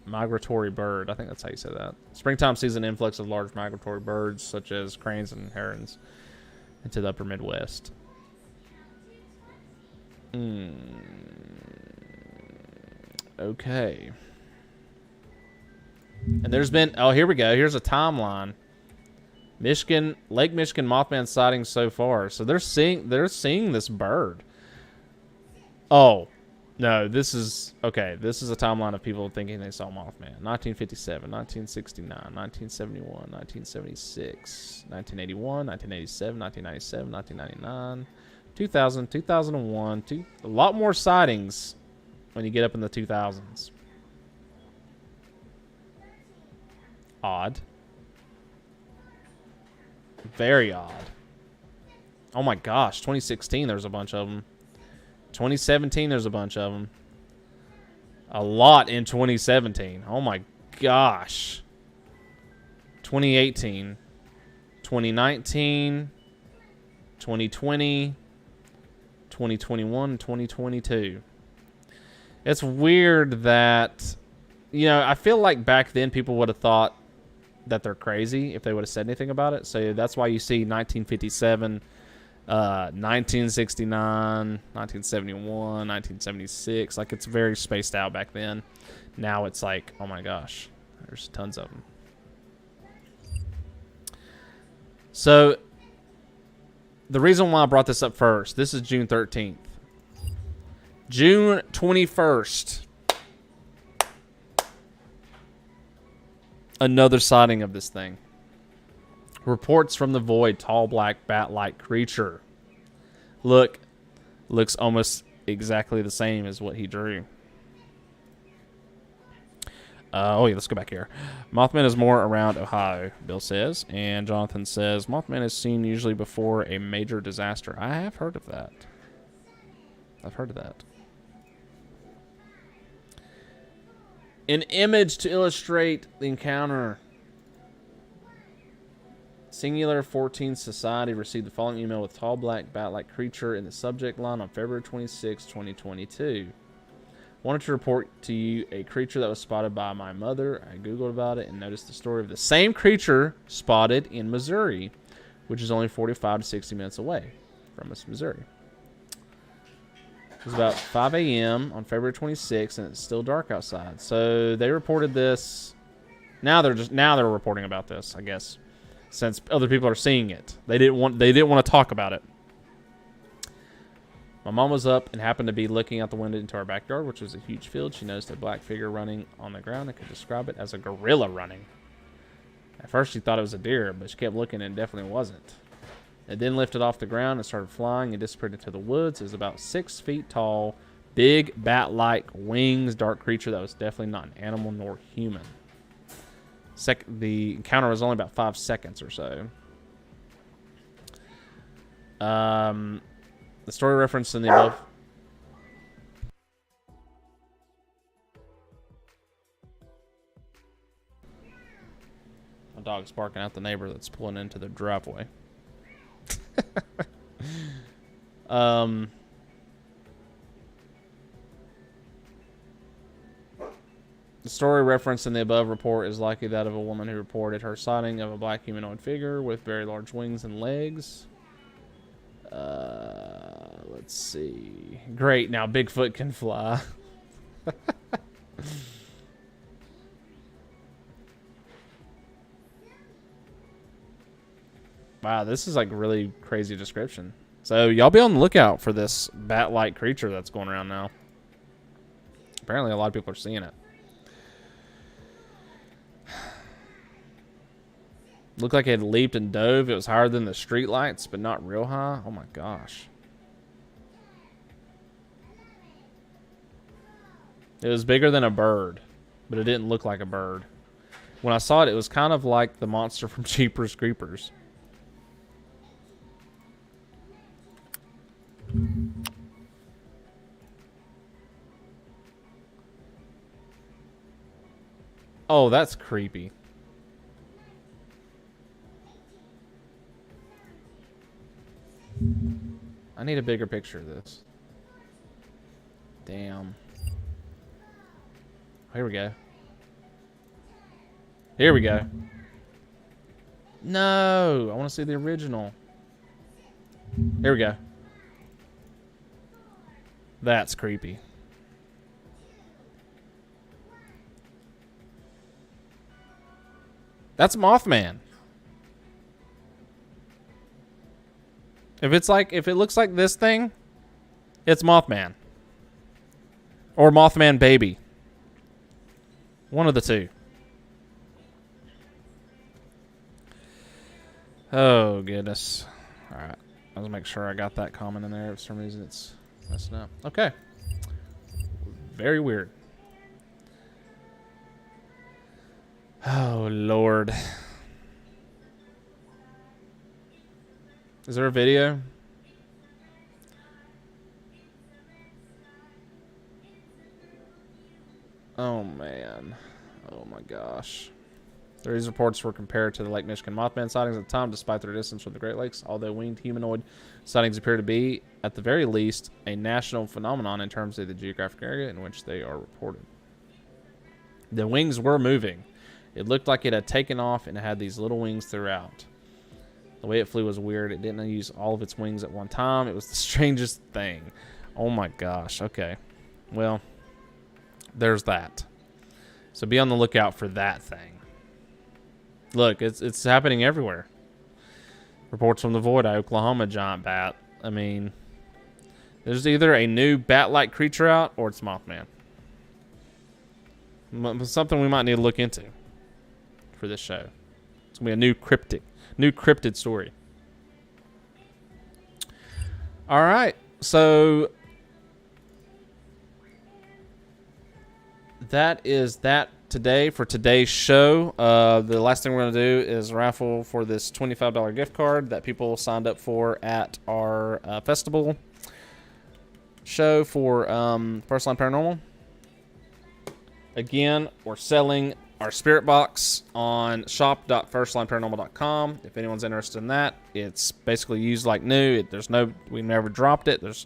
migratory bird. I think that's how you say that. Springtime sees an influx of large migratory birds, such as cranes and herons, into the upper Midwest. Okay. And there's been... Oh, here we go. Here's a timeline. Lake Michigan Mothman sightings so far. So they're seeing this bird. Oh. No, this is... Okay, this is a timeline of people thinking they saw Mothman. 1957, 1969, 1971, 1976, 1981, 1987, 1997, 1999, 2000, 2001. A lot more sightings when you get up in the 2000s. Odd. Very odd. Oh my gosh, 2016 there's a bunch of them. 2017 there's a bunch of them. A lot in 2017. Oh my gosh. 2018. 2019. 2020. 2021. 2022. It's weird that, you know, I feel like back then people would have thought that they're crazy if they would have said anything about it. So that's why you see 1957, 1969, 1971, 1976. Like, it's very spaced out back then. Now it's like, oh my gosh, there's tons of them. So the reason why I brought this up first, this is June 13th. June 21st. Another sighting of this thing. Reports from the void, tall black bat-like creature. Looks almost exactly the same as what he drew. Oh yeah, let's go back here. Mothman is more around Ohio, Bill says. And Jonathan says, Mothman is seen usually before a major disaster. I have heard of that. I've heard of that. An image to illustrate the encounter. Singular 14 Society received the following email with tall black bat-like creature in the subject line on February 26, 2022. Wanted to report to you a creature that was spotted by my mother. I googled about it and noticed the story of the same creature spotted in Missouri, which is only 45 to 60 minutes away from us, Missouri. It was about 5 a.m. on February 26th, and it's still dark outside. So they reported this. Now they're reporting about this, I guess, since other people are seeing it. They didn't want to talk about it. My mom was up and happened to be looking out the window into our backyard, which was a huge field. She noticed a black figure running on the ground and could describe it as a gorilla running. At first she thought it was a deer, but she kept looking and it definitely wasn't. It then lifted off the ground and started flying and disappeared into the woods. It was about 6 feet tall, big bat-like wings, dark creature that was definitely not an animal nor human. The encounter was only about 5 seconds or so. The story referenced in the above. My dog's barking at the neighbor that's pulling into the driveway. The story referenced in the above report is likely that of a woman who reported her sighting of a black humanoid figure with very large wings and legs. Let's see. Great, now Bigfoot can fly. Wow, this is like really crazy description. So y'all be on the lookout for this bat-like creature that's going around now. Apparently a lot of people are seeing it. Looked like it had leaped and dove. It was higher than the street lights, but not real high. Oh my gosh. It was bigger than a bird, but it didn't look like a bird. When I saw it, it was kind of like the monster from Jeepers Creepers. Oh, that's creepy. I need a bigger picture of this. Damn. Here we go. Here we go. No, I want to see the original. Here we go. That's creepy. That's Mothman. If it looks like this thing, it's Mothman. Or Mothman Baby. One of the two. Oh, goodness. Alright. Let's make sure I got that comment in there. For some reason it's messing up. Okay. Very weird. Oh, Lord. Is there a video? Oh, man. Oh, my gosh. These reports were compared to the Lake Michigan Mothman sightings at the time, despite their distance from the Great Lakes. Although winged humanoid sightings appear to be, at the very least, a national phenomenon in terms of the geographic area in which they are reported. The wings were moving. It looked like it had taken off and it had these little wings throughout. The way it flew was weird. It didn't use all of its wings at one time. It was the strangest thing. Oh my gosh. Okay. Well, there's that. So be on the lookout for that thing. Look, it's happening everywhere. Reports from the void, Oklahoma giant bat. I mean, there's either a new bat-like creature out or it's Mothman. Something we might need to look into for this show. It's gonna be a new cryptid story. All right, so that is that today for today's show. The last thing we're going to do is raffle for this $25 gift card that people signed up for at our festival show for First Line Paranormal. Again, we're selling our spirit box on shop.firstlineparanormal.com. If anyone's interested in that, it's basically used like new. We never dropped it. There's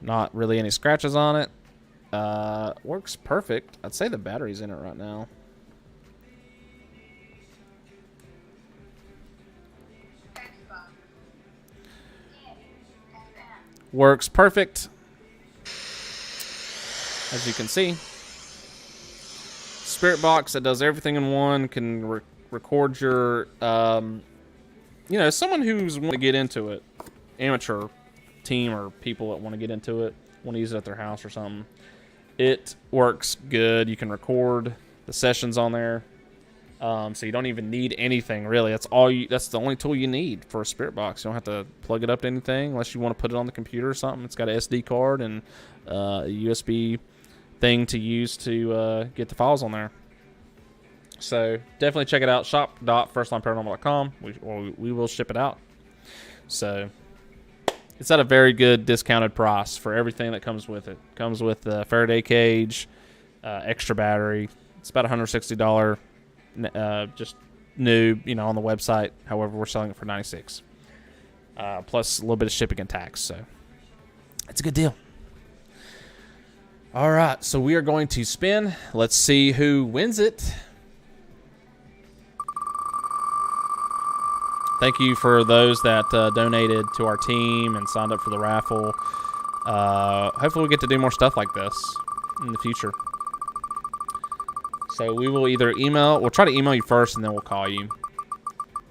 not really any scratches on it. Works perfect. I'd say the battery's in it right now. Works perfect. As you can see. Spirit box that does everything in one. Can record your, someone who's want to get into it. Amateur team or people that want to get into it. Want to use it at their house or something. It works good. You can record the sessions on there. So you don't even need anything really. That's the only tool you need for a spirit box. You don't have to plug it up to anything unless you want to put it on the computer or something. It's got an SD card and a USB thing to use to get the files on there. So definitely check it out. Shop.firstlineparanormal.com. We will ship it out. So it's at a very good discounted price for everything that comes with it. Comes with the Faraday cage, extra battery. It's about $160. Just new, on the website. However, we're selling it for $96, plus a little bit of shipping and tax. So it's a good deal. All right, so we are going to spin. Let's see who wins it. Thank you for those that donated to our team and signed up for the raffle. Hopefully we get to do more stuff like this in the future. So we will we'll try to email you first and then we'll call you.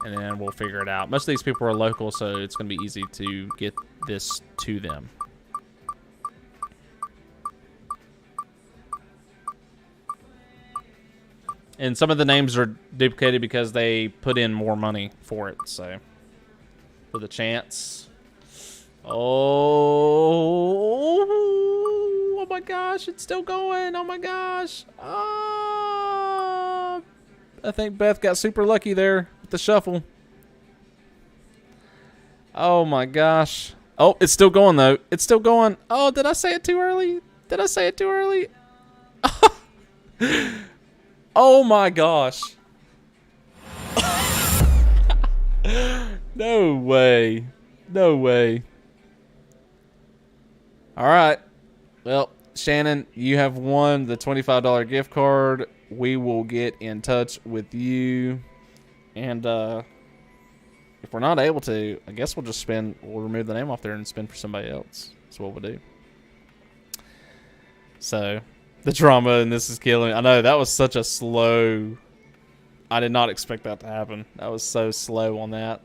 And then we'll figure it out. Most of these people are local, so it's going to be easy to get this to them. And some of the names are duplicated because they put in more money for it. So, for the chance. Oh my gosh, it's still going. Oh my gosh. I think Beth got super lucky there with the shuffle. Oh my gosh. Oh, it's still going though. It's still going. Oh, did I say it too early? Oh my gosh. No way. All right. Well, Shannon, you have won the $25 gift card. We will get in touch with you. And if we're not able to, I guess we'll remove the name off there and spin for somebody else. That's what we'll do. So, the drama in this is killing me. I know, that was such a slow... I did not expect that to happen. That was so slow on that.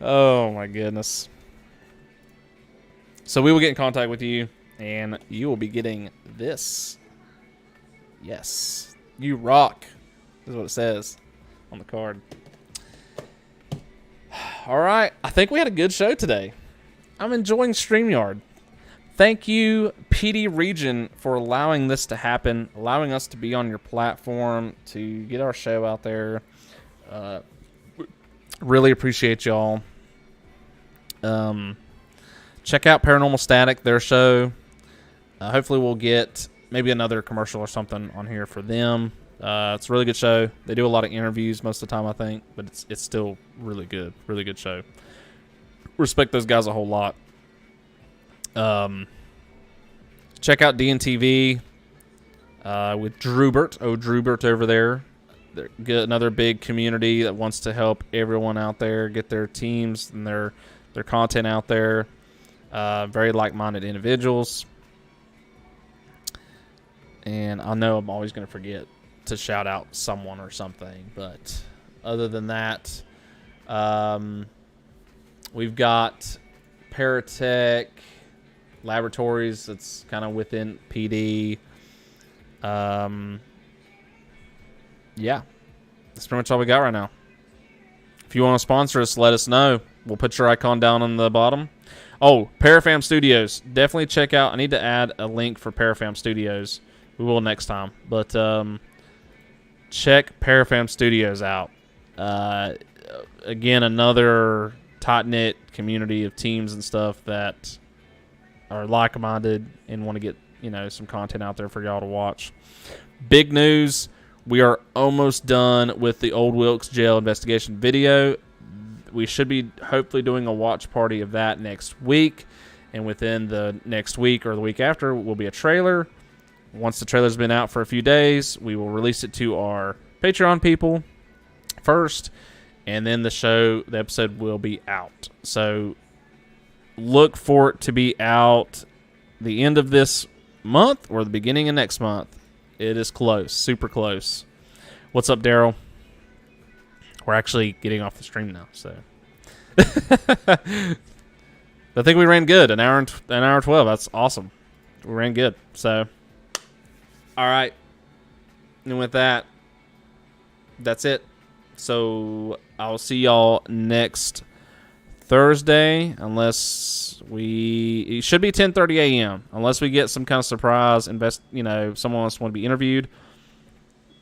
Oh, my goodness. So we will get in contact with you, and you will be getting this. Yes. You rock. This is what it says on the card. All right. I think we had a good show today. I'm enjoying StreamYard. Thank you, PD Region, for allowing this to happen, allowing us to be on your platform, to get our show out there. Really appreciate y'all. Check out Paranormal Static, their show. Hopefully we'll get maybe another commercial or something on here for them. It's a really good show. They do a lot of interviews most of the time, I think, but it's still really good. Really good show. Respect those guys a whole lot. Check out DNTV with Drubert. Drubert over there. They're another big community that wants to help everyone out there get their teams and their content out there. Very like-minded individuals. And I know I'm always going to forget to shout out someone or something, but other than that, we've got Paratech Laboratories. That's kind of within PD. Yeah, that's pretty much all we got right now. If you want to sponsor us, let us know. We'll put your icon down on the bottom. Oh, Parafam Studios. Definitely check out. I need to add a link for Parafam Studios. We will next time. But check Parafam Studios out. Again, another tight-knit community of teams and stuff that are like-minded and want to get some content out there for y'all to watch. Big news. We are almost done with the Old Wilkes Jail investigation video. We should be hopefully doing a watch party of that next week. And within the next week or the week after will be a trailer. Once the trailer's been out for a few days, we will release it to our Patreon people first. And then the episode will be out. So look for it to be out the end of this month or the beginning of next month. It is close, super close. What's up, Daryl? We're actually getting off the stream now, so. I think we ran good, an hour 12. That's awesome. We ran good. So, all right. And with that, that's it. So I'll see y'all next Thursday, unless it should be 10:30 a.m. unless we get some kind of surprise someone else want to be interviewed.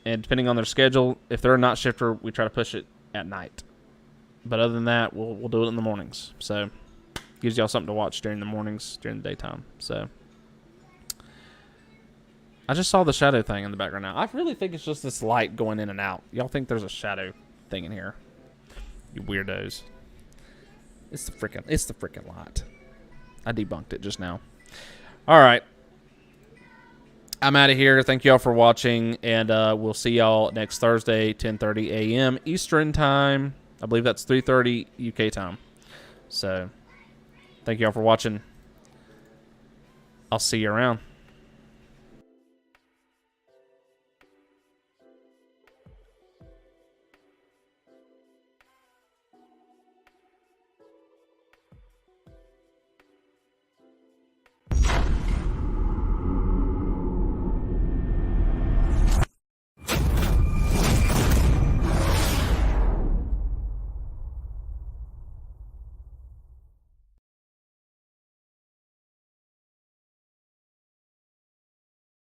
And depending on their schedule, if they're a night shifter, we try to push it at night. But other than that, we'll do it in the mornings. So gives y'all something to watch during the mornings, during the daytime. So I just saw the shadow thing in the background now. I really think it's just this light going in and out. Y'all think there's a shadow thing in here? You weirdos. It's the freaking light. I debunked it just now. All right. I'm out of here. Thank y'all for watching, and we'll see y'all next Thursday, 10:30 a.m. Eastern time. I believe that's 3:30 UK time. So, thank y'all for watching. I'll see you around.